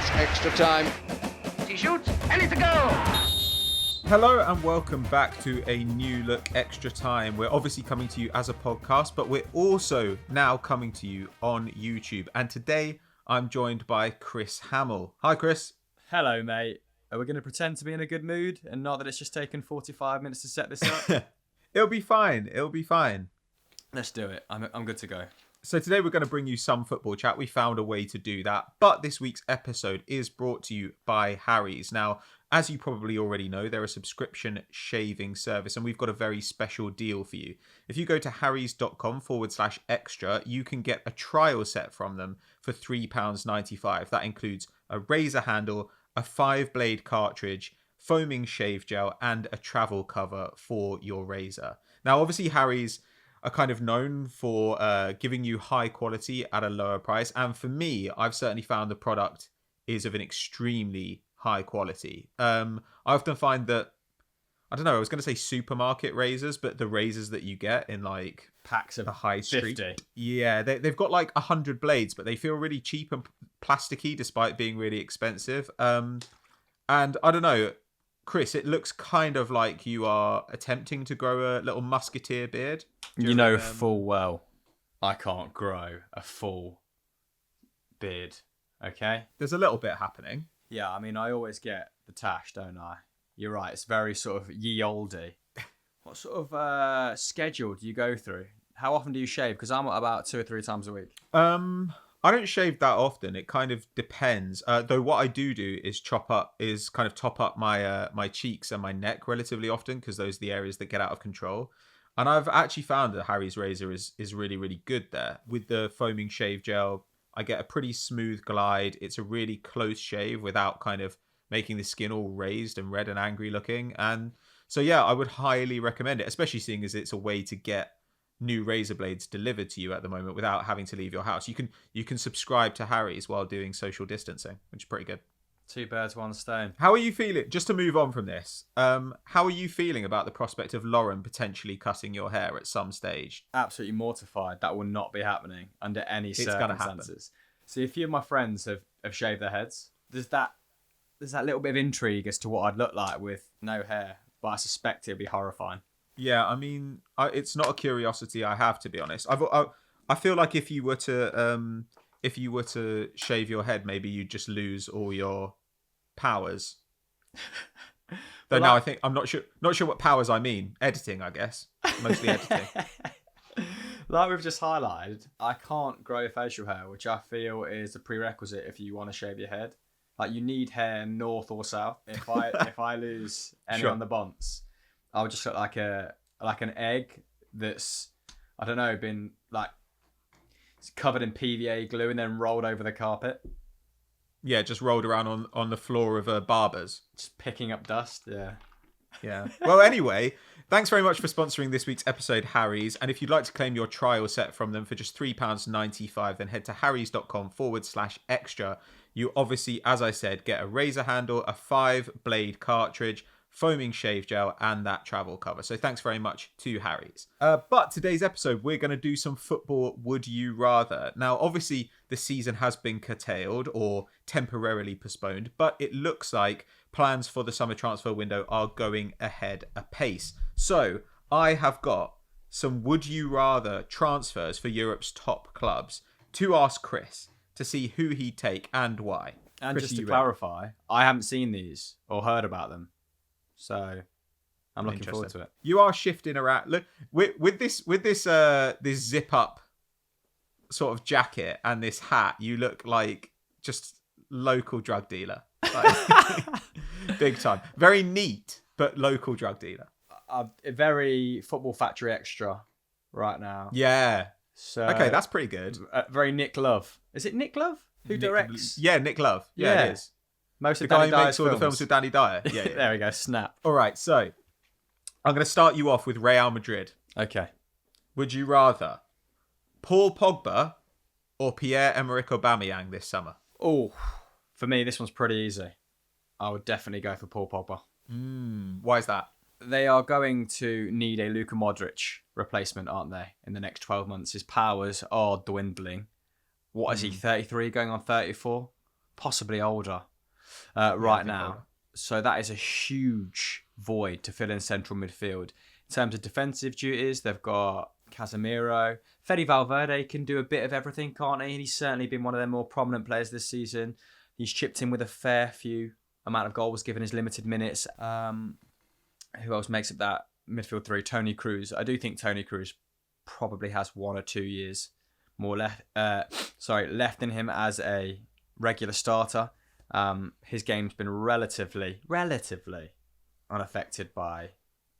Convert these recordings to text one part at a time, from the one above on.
It's extra time. He shoots, and it's a goal! Hello and welcome back to a new look extra time. We're obviously coming to you as a podcast, but we're also now coming to you on YouTube. And today I'm joined by Chris Hamill. Hi, Chris. Hello, mate. Are we going to pretend to be in a good mood and not that it's just taken 45 minutes to set this up? It'll be fine. It'll be fine. Let's do it. I'm good to go. So today we're going to bring you some football chat. We found a way to do that. But this week's episode is brought to you by Harry's. Now, as you probably already know, they're a subscription shaving service and we've got a very special deal for you. If you go to harrys.com/extra, you can get a trial set from them for £3.95. That includes a razor handle, a 5-blade cartridge, foaming shave gel, and a travel cover for your razor. Now, obviously, Harry's are kind of known for giving you high quality at a lower price. And for me, I've certainly found the product is of an extremely high quality. I often find that, I don't know, I was going to say supermarket razors, but the razors that you get in like packs of the high street. 50. Yeah, they've got like 100 blades, but they feel really cheap and plasticky despite being really expensive. And I don't know, Chris, it looks kind of like you are attempting to grow a little musketeer beard. You know full well I can't grow a full beard, okay? There's a little bit happening. Yeah, I mean, I always get the tash, don't I? You're right, it's very sort of ye olde. What sort of schedule do you go through? How often do you shave? Because I'm about 2 or 3 times a week. I don't shave that often. It kind of depends. Though what I do is top up my my cheeks and my neck relatively often because those are the areas that get out of control. And I've actually found that Harry's razor is really, really good there. With the foaming shave gel, I get a pretty smooth glide. It's a really close shave without kind of making the skin all raised and red and angry looking. And so, yeah, I would highly recommend it, especially seeing as it's a way to get new razor blades delivered to you at the moment without having to leave your house. You can subscribe to Harry's while doing social distancing, which is pretty good. 2 birds, 1 stone. How are you feeling? Just to move on from this, how are you feeling about the prospect of Lauren potentially cutting your hair at some stage? Absolutely mortified. That will not be happening under any circumstances. See, a few of my friends have shaved their heads. There's that little bit of intrigue as to what I'd look like with no hair, but I suspect it'd be horrifying. Yeah, I mean, it's not a curiosity I have, to be honest. I feel like if you were to shave your head, maybe you'd just lose all your powers. Though now I think I'm not sure what powers I mean. Editing, I guess, mostly editing. Like we've just highlighted, I can't grow facial hair, which I feel is a prerequisite if you want to shave your head. Like you need hair north or south. If I lose any Sure. on the bonds, I'll just look like an egg that's, I don't know, been like it's covered in PVA glue and then rolled over the carpet. Yeah, just rolled around on the floor of a barber's. Just picking up dust, yeah. Yeah. Well, anyway, thanks very much for sponsoring this week's episode, Harry's. And if you'd like to claim your trial set from them for just £3.95, then head to harrys.com/extra. You obviously, as I said, get a razor handle, a 5-blade cartridge, foaming shave gel, and that travel cover. So thanks very much to Harry's. But today's episode, we're going to do some football would you rather. Now, obviously, the season has been curtailed or temporarily postponed, but it looks like plans for the summer transfer window are going ahead apace. So I have got some would you rather transfers for Europe's top clubs to ask Chris to see who he'd take and why. And Chris, just to you ready? clarify, I haven't seen these or heard about them. So I'm looking forward to it. You are shifting around. Look, with this zip up sort of jacket and this hat, you look like just local drug dealer. Like, big time. Very neat, but local drug dealer. A very Football Factory extra right now. Yeah. So Okay, that's pretty good. Very Nick Love. Is it Nick Love who directs? Yeah, Nick Love. Yeah, it is. Most The of guy Danny who makes Dyer's all the films with Danny Dyer. Yeah. There we go. Snap. All right, so I'm going to start you off with Real Madrid. Okay. Would you rather Paul Pogba or Pierre-Emerick Aubameyang this summer? Oh, for me, this one's pretty easy. I would definitely go for Paul Pogba. Why is that? They are going to need a Luka Modric replacement, aren't they, in the next 12 months? His powers are dwindling. What is he, 33 going on 34? possibly older right now. Older. So that is a huge void to fill in central midfield. In terms of defensive duties, they've got Casemiro. Fede Valverde can do a bit of everything, can't he? And he's certainly been one of their more prominent players this season. He's chipped in with a fair few amount of goals given his limited minutes. Who else makes up that midfield three? Toni Kroos. I do think Toni Kroos probably has 1 or 2 years more left in him as a regular starter. His game's been relatively unaffected by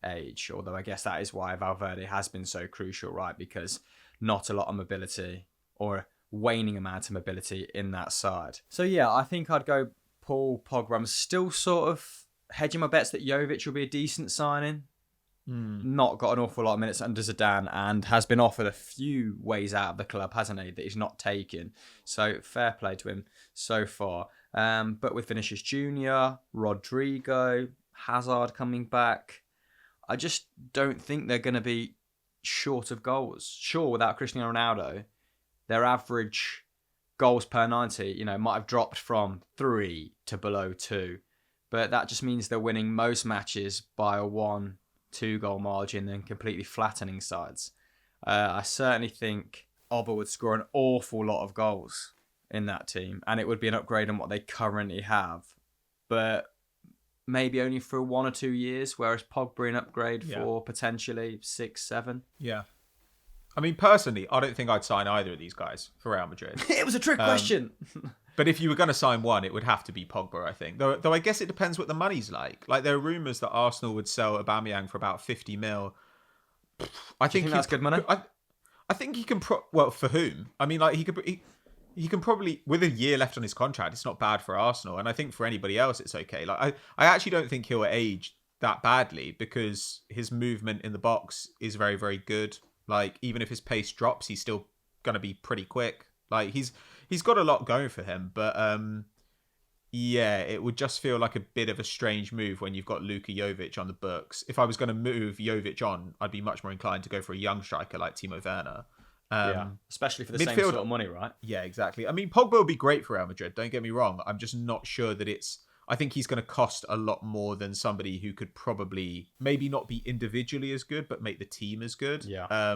age, although I guess that is why Valverde has been so crucial, right? Because not a lot of mobility or a waning amount of mobility in that side. So yeah, I think I'd go Paul Pogba. I'm still sort of hedging my bets that Jovic will be a decent signing. Not got an awful lot of minutes under Zidane and has been offered a few ways out of the club, hasn't he, that he's not taken. So fair play to him so far. But with Vinicius Jr., Rodrigo, Hazard coming back, I just don't think they're going to be short of goals. Sure, without Cristiano Ronaldo, their average goals per 90, might have dropped from 3 to below 2. But that just means they're winning most matches by a 1-2 goal margin and completely flattening sides. I certainly think Oba would score an awful lot of goals in that team, and it would be an upgrade on what they currently have. But maybe only for 1 or 2 years, whereas Pogba an upgrade for potentially 6, 7. Yeah. I mean, personally, I don't think I'd sign either of these guys for Real Madrid. It was a trick question. But if you were going to sign one, it would have to be Pogba, I think. Though I guess it depends what the money's like. Like, there are rumours that Arsenal would sell Aubameyang for about 50 mil. I think that's good money. I think he can... well, for whom? I mean, like, he can probably... With a year left on his contract, it's not bad for Arsenal. And I think for anybody else, it's okay. Like, I actually don't think he'll age that badly because his movement in the box is very, very good. Like, even if his pace drops, he's still going to be pretty quick. Like, he's got a lot going for him. But, yeah, it would just feel like a bit of a strange move when you've got Luka Jovic on the books. If I was going to move Jovic on, I'd be much more inclined to go for a young striker like Timo Werner. Especially for the same sort of money, right? Yeah, exactly. I mean, Pogba would be great for Real Madrid, don't get me wrong. I'm just not sure that it's... I think he's going to cost a lot more than somebody who could probably maybe not be individually as good, but make the team as good. Yeah.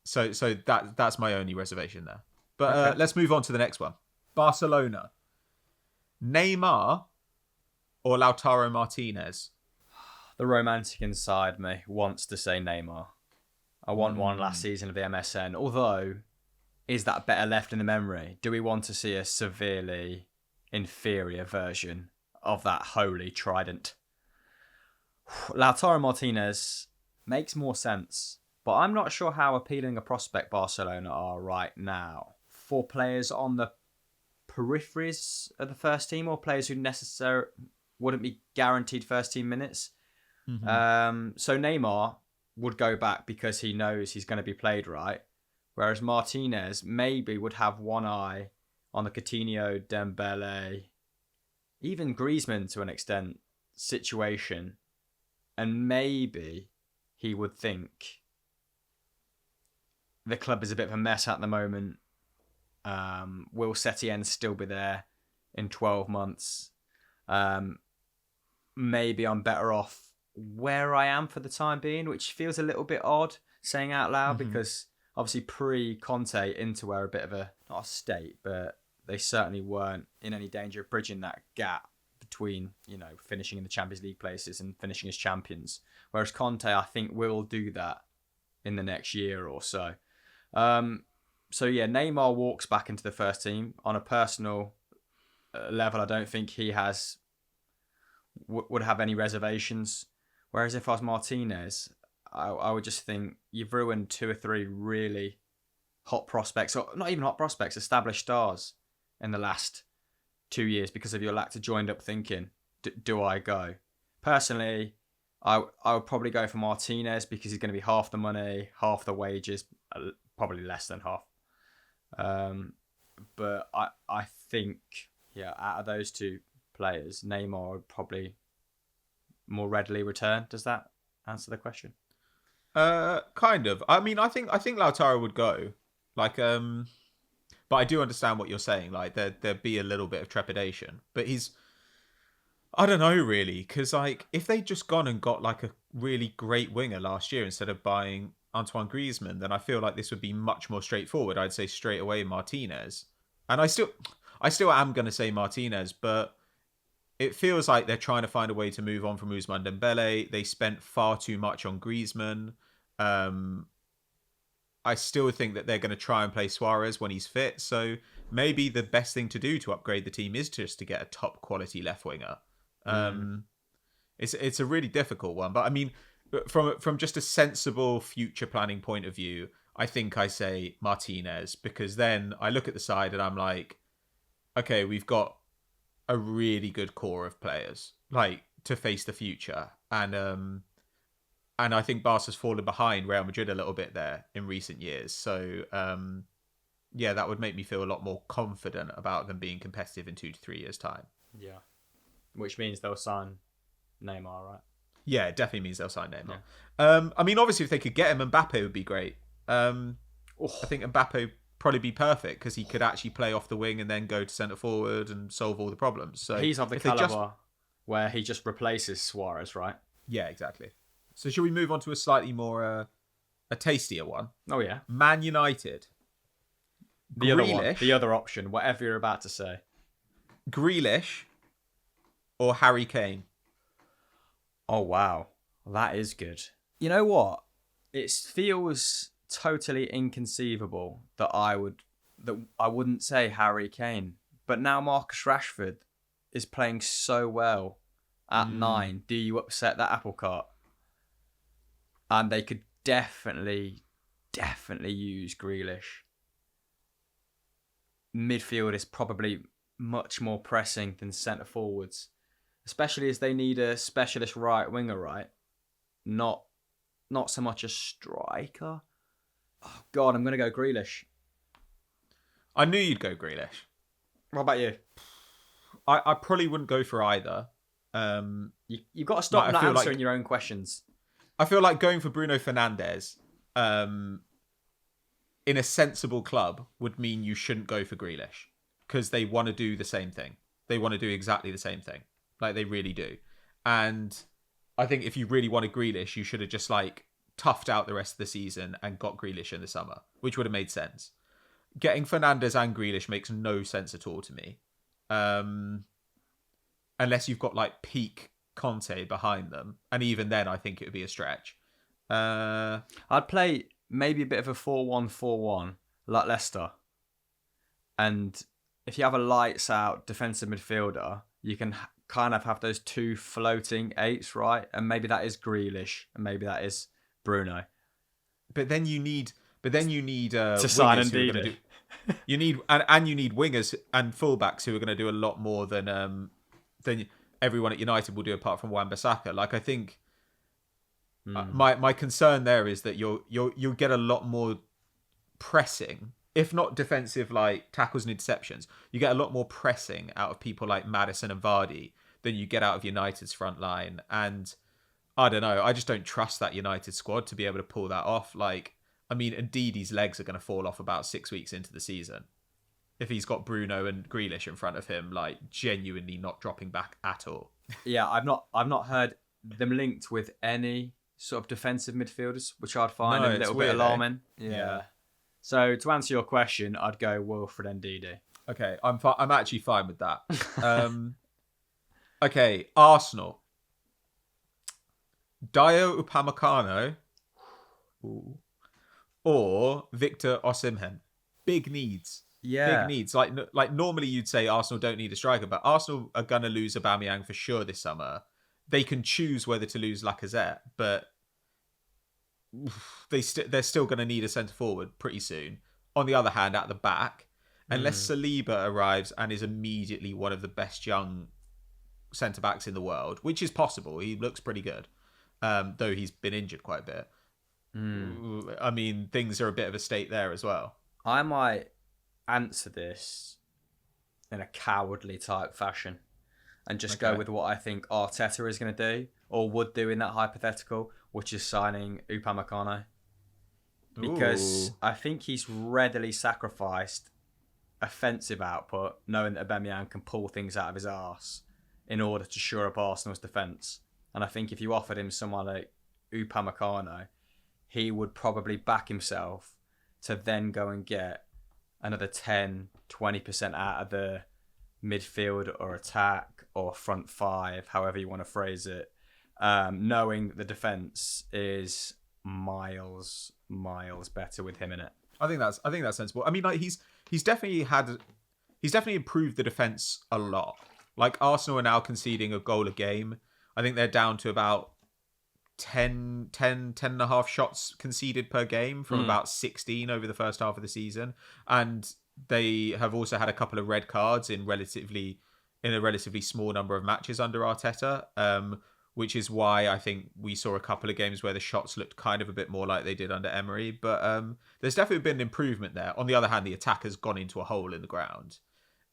So that's my only reservation there. But let's move on to the next one. Barcelona. Neymar or Lautaro Martinez? The romantic inside me wants to say Neymar. I won one last season of the MSN. Although, is that better left in the memory? Do we want to see a severely inferior version of that holy trident? Lautaro Martinez makes more sense, but I'm not sure how appealing a prospect Barcelona are right now. For players on the peripheries of the first team or players who necessarily wouldn't be guaranteed first team minutes. Mm-hmm. So Neymar would go back because he knows he's going to be played right, whereas Martinez maybe would have one eye on the Coutinho, Dembele, even Griezmann to an extent, situation. And maybe he would think the club is a bit of a mess at the moment. Will Setien still be there in 12 months? Maybe I'm better off where I am for the time being, which feels a little bit odd saying out loud because obviously pre-Conte Inter were a bit of a, not a state, but they certainly weren't in any danger of bridging that gap between, finishing in the Champions League places and finishing as champions. Whereas Conte, I think, will do that in the next year or so. So yeah, Neymar walks back into the first team. On a personal level, I don't think he would have any reservations. Whereas if I was Martinez, I would just think you've ruined 2 or 3 really hot prospects, or not even hot prospects, established stars in the last 2 years because of your lack of joined up thinking. Do I go? Personally, I would probably go for Martinez because he's going to be half the money, half the wages, probably less than half. But I think, out of those 2 players, Neymar would probably more readily return. Does that answer the question? Kind of. I mean, I think Lautaro would go. Like, But I do understand what you're saying. Like there'd be a little bit of trepidation. But I don't know really, because like if they'd just gone and got like a really great winger last year instead of buying Antoine Griezmann, then I feel like this would be much more straightforward. I'd say straight away Martinez, and I still am going to say Martinez, but it feels like they're trying to find a way to move on from Ousmane Dembele. They spent far too much on Griezmann. I still think that they're going to try and play Suarez when he's fit. So maybe the best thing to do to upgrade the team is just to get a top quality left winger. It's a really difficult one, but I mean, from just a sensible future planning point of view, I think I say Martinez, because then I look at the side and I'm like, okay, we've got a really good core of players like to face the future, and I think Barca's fallen behind Real Madrid a little bit there in recent years. So yeah, that would make me feel a lot more confident about them being competitive in 2 to 3 years' time. Yeah, which means they'll sign Neymar, right? Yeah, it definitely means they'll sign Neymar. Yeah. I mean, obviously, if they could get him, Mbappe would be great. I think Mbappe would probably be perfect because he could actually play off the wing and then go to centre forward and solve all the problems. So he's of the calibre where he just replaces Suarez, right? Yeah, exactly. So should we move on to a slightly more a tastier one? Oh yeah, Man United. The other one, the other option, whatever you're about to say. Grealish or Harry Kane? Oh wow, that is good. You know what? It feels totally inconceivable that I wouldn't say Harry Kane, but now Marcus Rashford is playing so well at 9. Do you upset that apple cart? And they could definitely use Grealish. Midfield is probably much more pressing than centre forwards, especially as they need a specialist right winger, right? Not so much a striker. Oh God, I'm gonna go Grealish. I knew you'd go Grealish. What about you? I probably wouldn't go for either. You've got to stop not answering your own questions. I feel like going for Bruno Fernandes in a sensible club would mean you shouldn't go for Grealish, because they want to do the same thing. They want to do exactly the same thing. Like, they really do. And I think if you really wanted Grealish, you should have just like toughed out the rest of the season and got Grealish in the summer, which would have made sense. Getting Fernandes and Grealish makes no sense at all to me. Unless you've got like peak Conte behind them. And even then, I think it would be a stretch. I'd play maybe a bit of a 4-1-4-1 like Leicester. And if you have a lights out defensive midfielder, you can kind of have those two floating 8s, right? And maybe that is Grealish and maybe that is Bruno. But then you need to sign Ndidi. You need and you need wingers and fullbacks who are going to do a lot more than everyone at United will do, apart from Wan-Bissaka. Like, I think my concern there is that you'll get a lot more pressing, if not defensive like tackles and interceptions. You get a lot more pressing out of people like Maddison and Vardy than you get out of United's front line. And I don't know, I just don't trust that United squad to be able to pull that off. Like, I mean, Ndidi's legs are going to fall off about 6 weeks into the season if he's got Bruno and Grealish in front of him, like, genuinely not dropping back at all. Yeah, I've not heard them linked with any sort of defensive midfielders, which I'd find a little bit alarming. Yeah. So to answer your question, I'd go Wilfred Ndidi. Okay, I'm actually fine with that. Okay, Arsenal. Dayo Upamecano or Victor Osimhen. Big needs. Yeah. Big needs. Like normally you'd say Arsenal don't need a striker, but Arsenal are going to lose Aubameyang for sure this summer. They can choose whether to lose Lacazette, but they're still going to need a centre forward pretty soon. On the other hand, at the back, unless Saliba arrives and is immediately one of the best young centre backs in the world, which is possible. He looks pretty good, though he's been injured quite a bit. I mean, things are a bit of a state there as well. I might answer this in a cowardly type fashion and just go with what I think Arteta is going to do or would do in that hypothetical, which is signing Upamecano. Because I think he's readily sacrificed offensive output, knowing that Aubameyang can pull things out of his arse in order to shore up Arsenal's defence. And I think if you offered him someone like Upamecano, he would probably back himself to then go and get another 10-20% out of the midfield or attack or front five, however you want to phrase it, knowing that the defence is miles better with him in it. I think that's sensible. I mean, like he's definitely improved the defense a lot. Like Arsenal are now conceding a goal a game. I think they're down to about 10 and a half shots conceded per game from about 16 over the first half of the season. And they have also had a couple of red cards in a relatively small number of matches under Arteta. Which is why I think we saw a couple of games where the shots looked kind of a bit more like they did under Emery. But there's definitely been an improvement there. On the other hand, the attack has gone into a hole in the ground.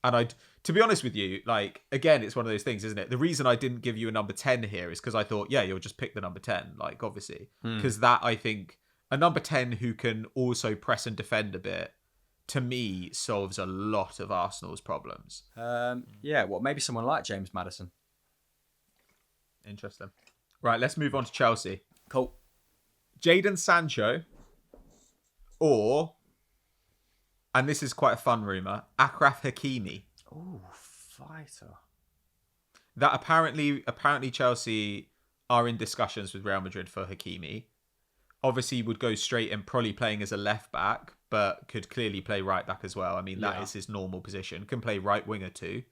And to be honest with you, like, again, it's one of those things, isn't it? The reason I didn't give you a number 10 here is because I thought, yeah, you'll just pick the number 10, like, obviously. Because that, I think, a number 10 who can also press and defend a bit, to me, solves a lot of Arsenal's problems. Maybe someone like James Maddison. Interesting. Right, let's move on to Chelsea. Cool. Jadon Sancho or, and this is quite a fun rumour, Achraf Hakimi. Ooh, fighter. That apparently Chelsea are in discussions with Real Madrid for Hakimi. Obviously would go straight and probably playing as a left back, but could clearly play right back as well. I mean, that is his normal position. Can play right winger too.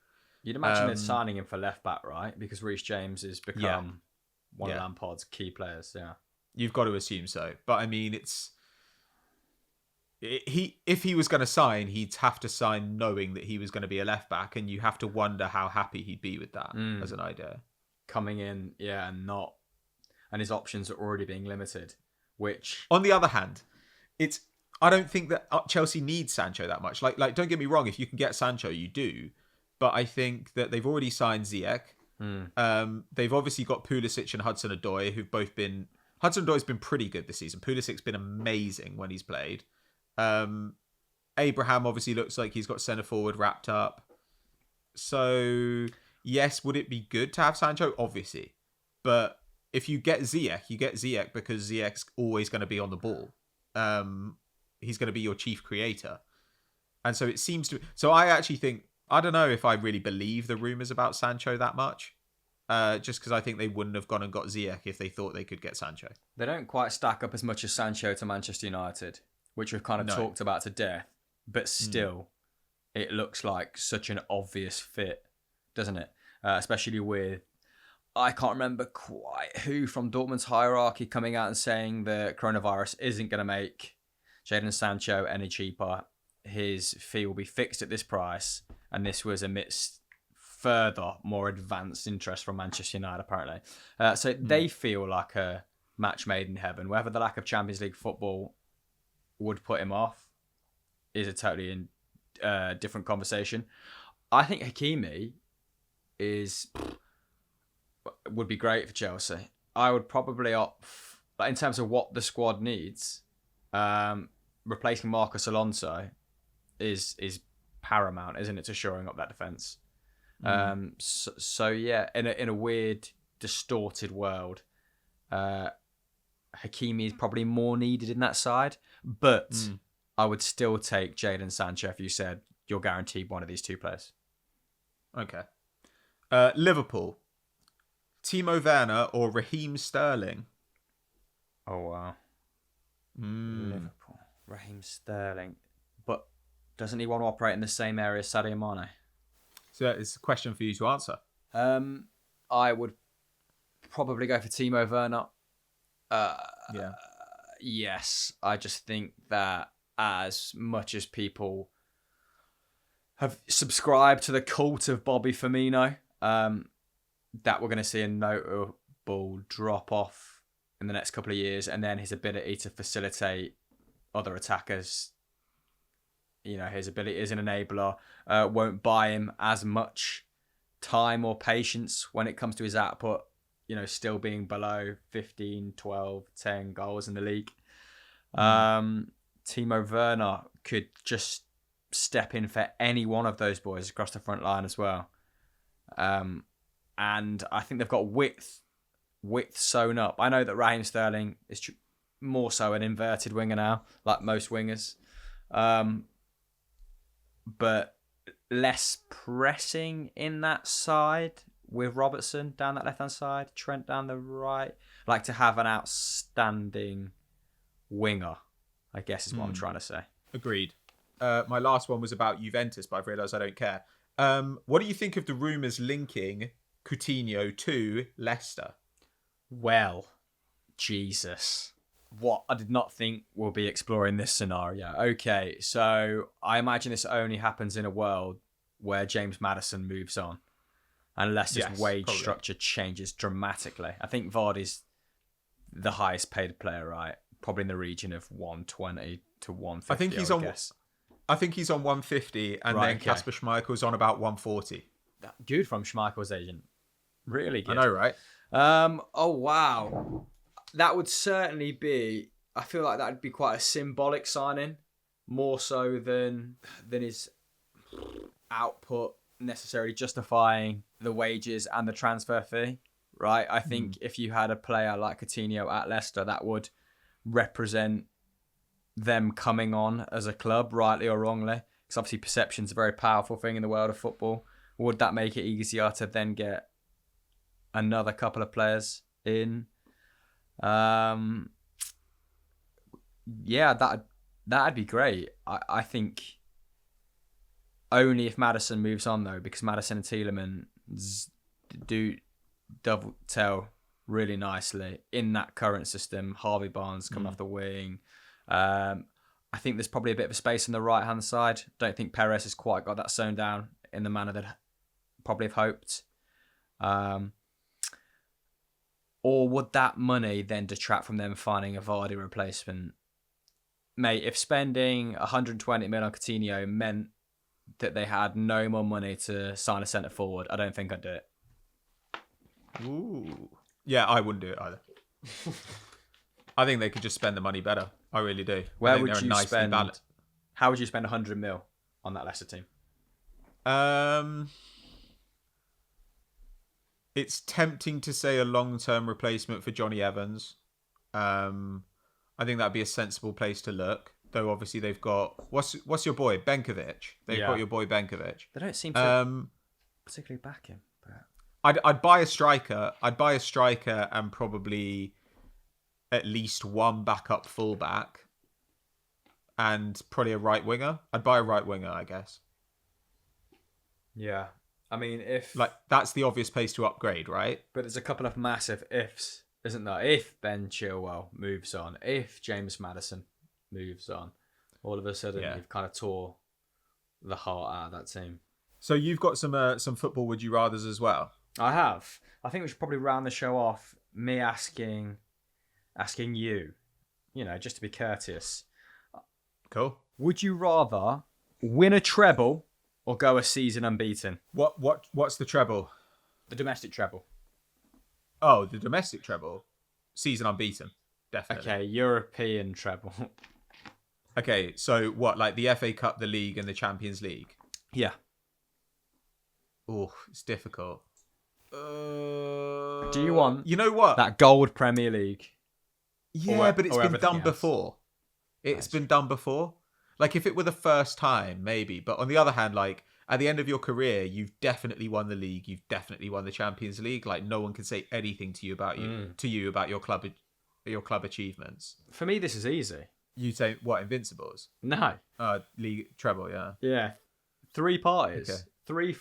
You'd imagine they're signing him for left back, right? Because Reece James has become one of Lampard's key players. Yeah, you've got to assume so. But I mean, if he was going to sign, he'd have to sign knowing that he was going to be a left back, and you have to wonder how happy he'd be with that as an idea. Coming in, and his options are already being limited. Which, on the other hand, I don't think that Chelsea needs Sancho that much. Like, don't get me wrong. If you can get Sancho, you do. But I think that they've already signed Ziyech. They've obviously got Pulisic and Hudson-Odoi, who've both been... Hudson-Odoi's been pretty good this season. Pulisic's been amazing when he's played. Abraham obviously looks like he's got centre-forward wrapped up. So, yes, would it be good to have Sancho? Obviously. But if you get Ziyech because Ziyech's always going to be on the ball. He's going to be your chief creator. And so it seems to... So I actually think... I don't know if I really believe the rumours about Sancho that much. Just because I think they wouldn't have gone and got Ziyech if they thought they could get Sancho. They don't quite stack up as much as Sancho to Manchester United, which we've kind of talked about to death. But still, it looks like such an obvious fit, doesn't it? Especially with, I can't remember quite who from Dortmund's hierarchy coming out and saying the coronavirus isn't going to make Jadon Sancho any cheaper. His fee will be fixed at this price. And this was amidst further, more advanced interest from Manchester United, apparently. So they feel like a match made in heaven. Whether the lack of Champions League football would put him off is a totally different conversation. I think Hakimi would be great for Chelsea. I would probably opt, in terms of what the squad needs, replacing Marcos Alonso is paramount, isn't it, to shoring up that defence? So yeah, in a weird, distorted world, Hakimi is probably more needed in that side, but I would still take Jadon Sancho if you said you're guaranteed one of these two players. Okay. Liverpool, Timo Werner or Raheem Sterling? Oh wow. Liverpool, Raheem Sterling, but doesn't he want to operate in the same area as Sadio Mane? So it's a question for you to answer. I would probably go for Timo Werner. Yes, I just think that as much as people have subscribed to the cult of Bobby Firmino, that we're going to see a notable drop off in the next couple of years, and then his ability to facilitate other attackers, his ability as an enabler, won't buy him as much time or patience when it comes to his output, still being below 15, 12, 10 goals in the league. Timo Werner could just step in for any one of those boys across the front line as well. And I think they've got width sewn up. I know that Raheem Sterling is more so an inverted winger now, like most wingers. But less pressing in that side with Robertson down that left-hand side, Trent down the right. Like to have an outstanding winger, I guess is what I'm trying to say. Agreed. My last one was about Juventus, but I've realised I don't care. What do you think of the rumours linking Coutinho to Leicester? Well, Jesus. What I did not think we'll be exploring this scenario. Okay, so I imagine this only happens in a world where James Maddison moves on and Leicester's wage structure changes dramatically. I think Vardy's the highest paid player, right? Probably in the region of 120 to 150. I think he's on 150, and then Kasper Schmeichel's on about 140. That dude from Schmeichel's agent, really good. I know, right? Oh wow, that would certainly be. I feel like that would be quite a symbolic signing, more so than his output necessarily justifying the wages and the transfer fee. Right? I think if you had a player like Coutinho at Leicester, that would represent them coming on as a club, rightly or wrongly, because obviously perception's a very powerful thing in the world of football. Would that make it easier to then get another couple of players in? Yeah, that'd be great. I think only if Maddison moves on though, because Maddison and Tielemans do dovetail really nicely in that current system. Harvey Barnes coming off the wing. I think there's probably a bit of a space on the right hand side. Don't think Perez has quite got that sewn down in the manner that probably have hoped. Or would that money then detract from them finding a Vardy replacement? Mate, if spending 120 million on Coutinho meant that they had no more money to sign a centre forward, I don't think I'd do it. Ooh. Yeah, I wouldn't do it either. I think they could just spend the money better. I really do. Where would you spend? How would you spend 100 mil on that Leicester team? It's tempting to say a long-term replacement for Johnny Evans. I think that'd be a sensible place to look. Though obviously they've got what's your boy Benkovic? They've got your boy Benkovic. They don't seem to particularly back him. But I'd buy a striker. I'd buy a striker and probably at least one backup fullback, and probably a right winger. I'd buy a right winger, I guess. Yeah, I mean, if that's the obvious place to upgrade, right? But there's a couple of massive ifs, isn't there? If Ben Chilwell moves on, if James Maddison moves on, all of a sudden you've kind of tore the heart out of that team. So you've got some football would you rathers as well. I have. I think we should probably round the show off me asking you, just to be courteous. Cool. Would you rather win a treble or go a season unbeaten? What's the treble? The domestic treble. Oh, the domestic treble. Season unbeaten. Definitely. Okay, European treble. Okay, so what, like the FA Cup, the League, and the Champions League? Yeah. Oh, it's difficult. Do you want that gold Premier League? Yeah, but it's been done before. It's been done before. Like if it were the first time, maybe. But on the other hand, like at the end of your career, you've definitely won the league. You've definitely won the Champions League. Like no one can say anything to you about your club achievements. For me, this is easy. You say what, Invincibles? No. League treble, yeah. Yeah. 3 parties. Okay.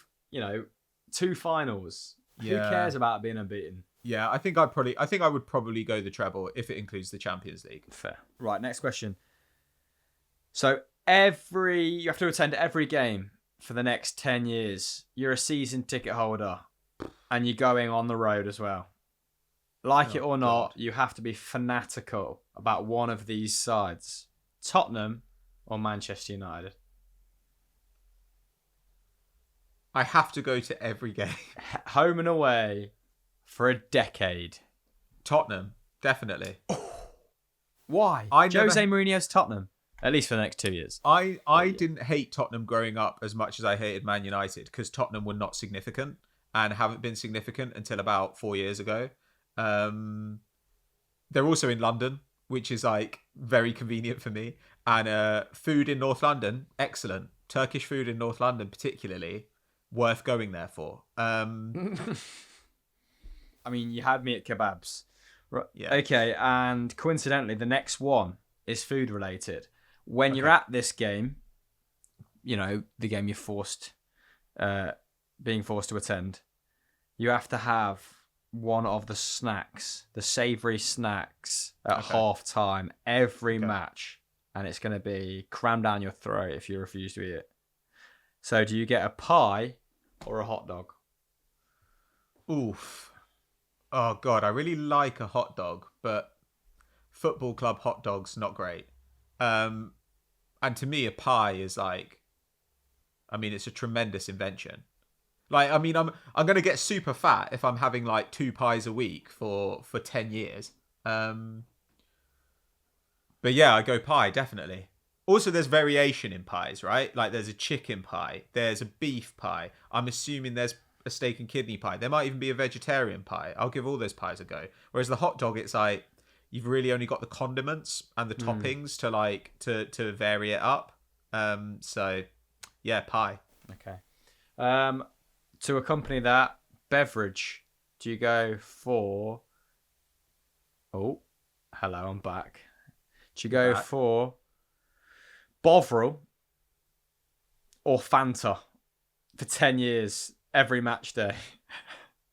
2 finals. Yeah. Who cares about being unbeaten? Yeah, I think I would probably go the treble if it includes the Champions League. Fair. Right, next question. So you have to attend every game for the next 10 years. You're a season ticket holder and you're going on the road as well. Like it or not, you have to be fanatical about one of these sides. Tottenham or Manchester United? I have to go to every game. Home and away for a decade. Tottenham, definitely. Why? Jose Mourinho's Tottenham at least for the next 2 years. I didn't hate Tottenham growing up as much as I hated Man United because Tottenham were not significant and haven't been significant until about 4 years ago. They're also in London, which is like very convenient for me. And food in North London, excellent. Turkish food in North London, particularly worth going there for. I mean, you had me at kebabs. Right. Yeah. Okay, and coincidentally, the next one is food related. When you're at this game, you know, the game you're being forced to attend, you have to have one of the snacks, the savoury snacks at half time every match. And it's going to be crammed down your throat if you refuse to eat it. So do you get a pie or a hot dog? Oof. Oh, God, I really like a hot dog, but football club hot dog's not great. And to me, a pie is like, I mean, it's a tremendous invention. Like, I mean, I'm going to get super fat if I'm having like 2 pies a week for 10 years. But yeah, I go pie, definitely. Also, there's variation in pies, right? Like there's a chicken pie, there's a beef pie. I'm assuming there's a steak and kidney pie. There might even be a vegetarian pie. I'll give all those pies a go. Whereas the hot dog, it's like you've really only got the condiments and the toppings to like to vary it up. So yeah, pie. Okay. To accompany that, beverage, do you go for... Oh, hello, I'm back. Do you go for Bovril or Fanta for 10 years every match day?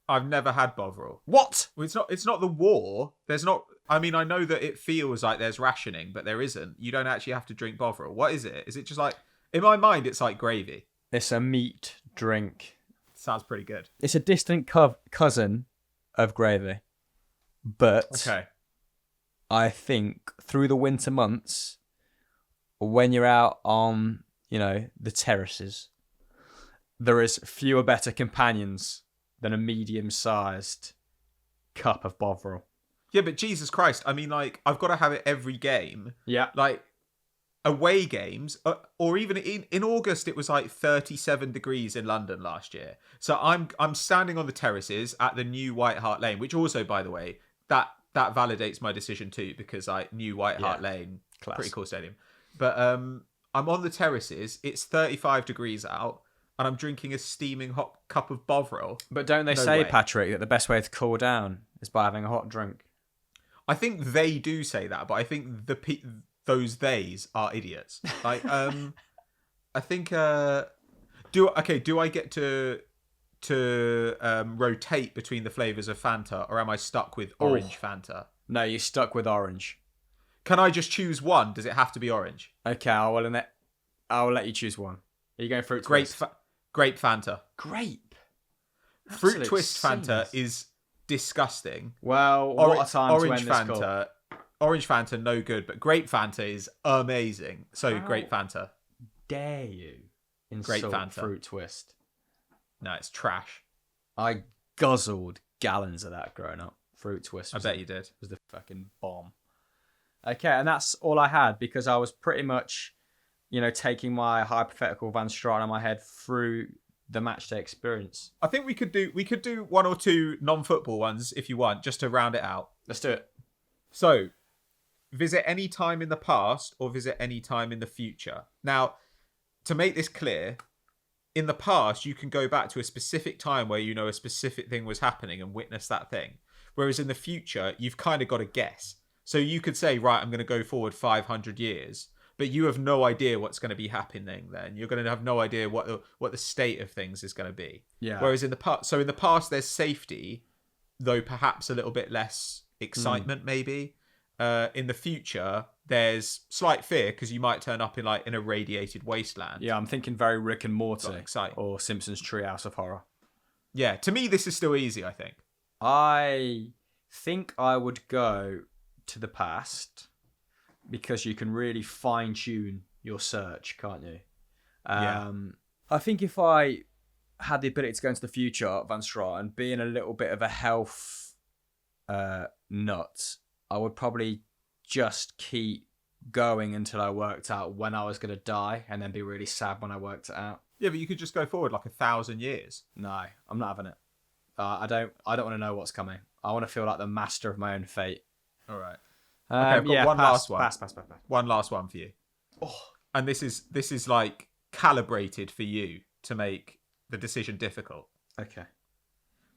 I've never had Bovril. What? Well, it's not the war. There's not... I mean, I know that it feels like there's rationing, but there isn't. You don't actually have to drink Bovril. What is it? Is it just like... In my mind, it's like gravy. It's a meat drink. Sounds pretty good. It's a distant cousin of gravy. But... Okay. I think through the winter months, when you're out on, you know, the terraces, there is fewer better companions than a medium-sized cup of Bovril. Yeah, but Jesus Christ, I mean, like, I've got to have it every game. Yeah. Like, away games, or even in August, it was like 37 degrees in London last year. So I'm standing on the terraces at the new White Hart Lane, which also, by the way, that validates my decision too, because I knew White Hart Lane, class. Pretty cool stadium. But I'm on the terraces. It's 35 degrees out, and I'm drinking a steaming hot cup of Bovril. But don't they say, Patrick, that the best way to cool down is by having a hot drink? I think they do say that, but I think those theys are idiots. Like, I think do I get to rotate between the flavors of Fanta, or am I stuck with orange Fanta? No, you're stuck with orange. Can I just choose one? Does it have to be orange? Okay, I'll let you choose one. Are you going fruit twist? Grape Fanta. Grape? Fruit Absolute twist sins. Fanta is disgusting. Well, what a time orange to end this Fanta. Orange Fanta, no good, but grape Fanta is amazing. So grape Fanta. Dare you Grape insult Fanta. fruit twist? No, it's trash. I guzzled gallons of that growing up. Fruit twist. I bet you did. Was the fucking bomb. Okay, and that's all I had because I was pretty much, you know, taking my hypothetical Van Straten in my head through the matchday experience. I think we could do one or two non-football ones if you want, just to round it out. Let's do it. So, visit any time in the past or visit any time in the future. Now, to make this clear, in the past, you can go back to a specific time where you know a specific thing was happening and witness that thing. Whereas in the future, you've kind of got to guess. So you could say, right, I'm going to go forward 500 years, but you have no idea what's going to be happening then. You're going to have no idea what the state of things is going to be. Yeah. Whereas in the past, there's safety, though perhaps a little bit less excitement maybe. In the future, there's slight fear because you might turn up in a radiated wasteland. Yeah, I'm thinking very Rick and Morty exciting. Or Simpsons Treehouse of Horror. Yeah, to me, this is still easy, I think. I think I would go to the past because you can really fine-tune your search, can't you? Yeah. I think if I had the ability to go into the future, Van Straten, being a little bit of a health nut, I would probably just keep going until I worked out when I was going to die and then be really sad when I worked it out. Yeah, but you could just go forward like 1,000 years. No, I'm not having it. I don't want to know what's coming. I want to feel like the master of my own fate. All right. Okay, I've got one last one. Pass. One last one for you. Oh. And this is like calibrated for you to make the decision difficult. Okay.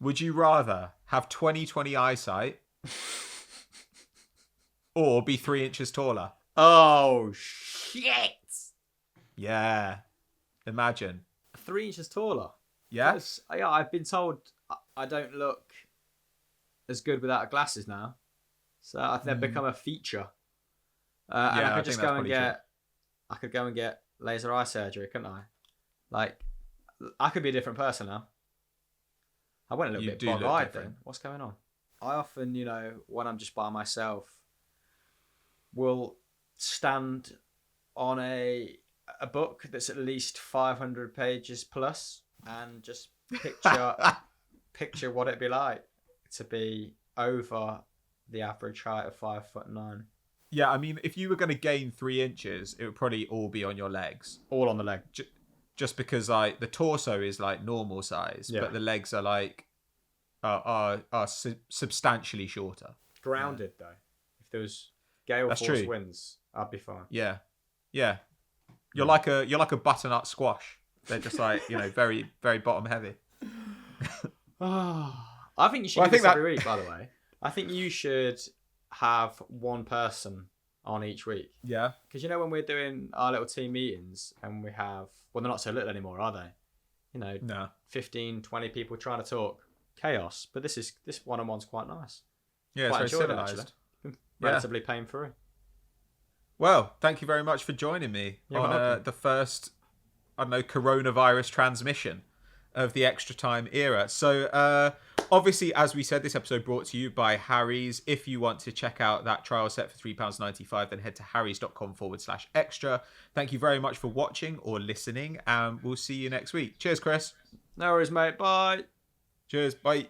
Would you rather have 20/20 eyesight or be 3 inches taller? Oh, shit. Yeah. Imagine. 3 inches taller. Yeah? Yeah, I've been told I don't look as good without glasses now. So I think they've become a feature. And I could just go and I could go and get laser eye surgery, couldn't I? Like, I could be a different person now. I went a little bit bog-eyed then. What's going on? I often, when I'm just by myself, will stand on a book that's at least 500 pages plus and just picture what it'd be like to be over the average height of 5'9". Yeah, I mean, if you were going to gain 3 inches, it would probably all be on your legs. All on the leg. Just because like the torso is like normal size, but the legs are like are substantially shorter. Grounded though. If there was gale force winds, I'd be fine. Yeah. You're like a butternut squash. They're just like very very bottom heavy. I think you should do this every week. By the way, I think you should have one person on each week. Yeah. Because when we're doing our little team meetings and we have, well, they're not so little anymore, are they? No. 15, 20 people trying to talk. Chaos. But this one-on-one's quite nice. Yeah, it's very civilized. Relatively pain-free. Well, thank you very much for joining me on the first, coronavirus transmission of the Extra Time era. So, obviously, as we said, this episode brought to you by Harry's. If you want to check out that trial set for £3.95, then head to harrys.com/extra. Thank you very much for watching or listening, and we'll see you next week. Cheers, Chris. No worries, mate. Bye. Cheers. Bye.